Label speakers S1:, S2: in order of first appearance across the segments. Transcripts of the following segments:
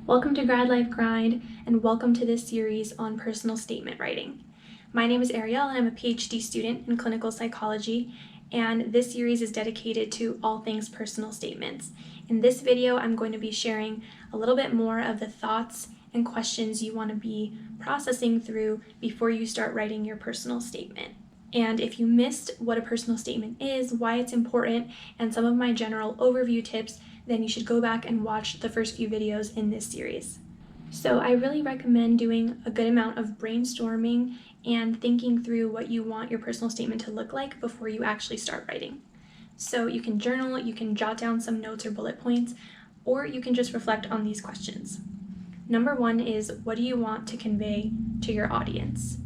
S1: Welcome to Grad Life Grind, and welcome to this series on personal statement writing. My name is Ariel, and I'm a PhD student in clinical psychology, and this series is dedicated to all things personal statements. In this video, I'm going to be sharing a little bit more of the thoughts and questions you want to be processing through before you start writing your personal statement. And if you missed what a personal statement is, why it's important, and some of my general overview tips, then you should go back and watch the first few videos in this series. So I really recommend doing a good amount of brainstorming and thinking through what you want your personal statement to look like before you actually start writing. So you can journal, you can jot down some notes or bullet points, or you can just reflect on these questions. Number one is, what do you want to convey to your audience?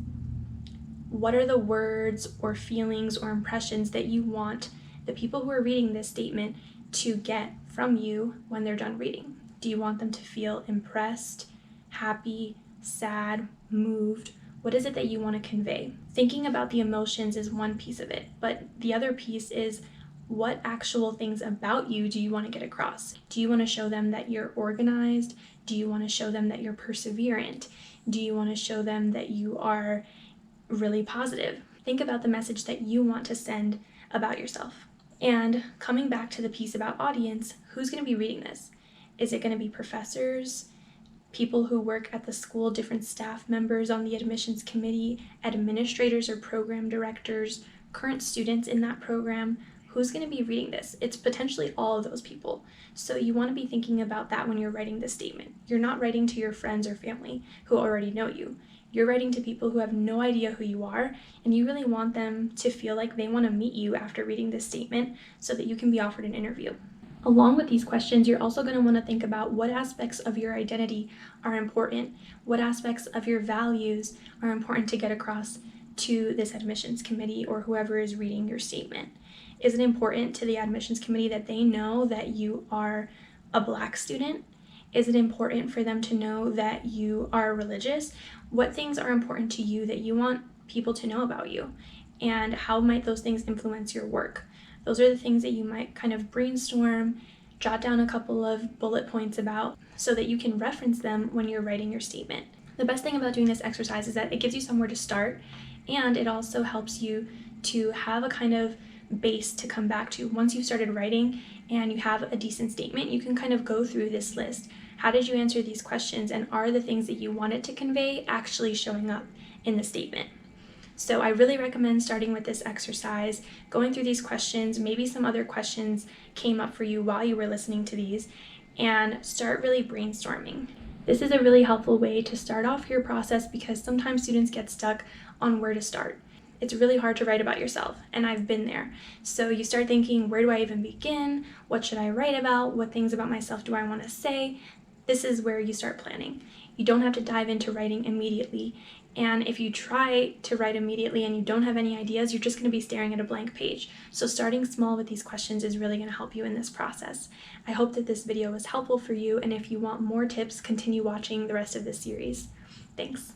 S1: What are the words or feelings or impressions that you want the people who are reading this statement to get from you when they're done reading? Do you want them to feel impressed, happy, sad, moved? What is it that you want to convey? Thinking about the emotions is one piece of it, but the other piece is, what actual things about you do you want to get across? Do you want to show them that you're organized? Do you want to show them that you're perseverant? Do you want to show them that you are really positive? Think about the message that you want to send about yourself. And coming back to the piece about audience, who's going to be reading this? Is it going to be professors, people who work at the school, different staff members on the admissions committee, administrators or program directors, current students in that program? Who's going to be reading this? It's potentially all of those people. So you want to be thinking about that when you're writing this statement. You're not writing to your friends or family who already know you. You're writing to people who have no idea who you are, and you really want them to feel like they want to meet you after reading this statement so that you can be offered an interview. Along with these questions, you're also going to want to think about what aspects of your identity are important, what aspects of your values are important to get across to this admissions committee or whoever is reading your statement. Is it important to the admissions committee that they know that you are a Black student? Is it important for them to know that you are religious? What things are important to you that you want people to know about you? And how might those things influence your work? Those are the things that you might kind of brainstorm, jot down a couple of bullet points about so that you can reference them when you're writing your statement. The best thing about doing this exercise is that it gives you somewhere to start, and it also helps you to have a kind of base to come back to. Once you've started writing and you have a decent statement, you can kind of go through this list. How did you answer these questions, and are the things that you wanted to convey actually showing up in the statement? So I really recommend starting with this exercise, going through these questions. Maybe some other questions came up for you while you were listening to these, and start really brainstorming. This is a really helpful way to start off your process because sometimes students get stuck on where to start. It's really hard to write about yourself, and I've been there. So you start thinking, where do I even begin? What should I write about? What things about myself do I want to say? This is where you start planning. You don't have to dive into writing immediately. And if you try to write immediately and you don't have any ideas, you're just going to be staring at a blank page. So starting small with these questions is really going to help you in this process. I hope that this video was helpful for you, and if you want more tips, continue watching the rest of this series. Thanks.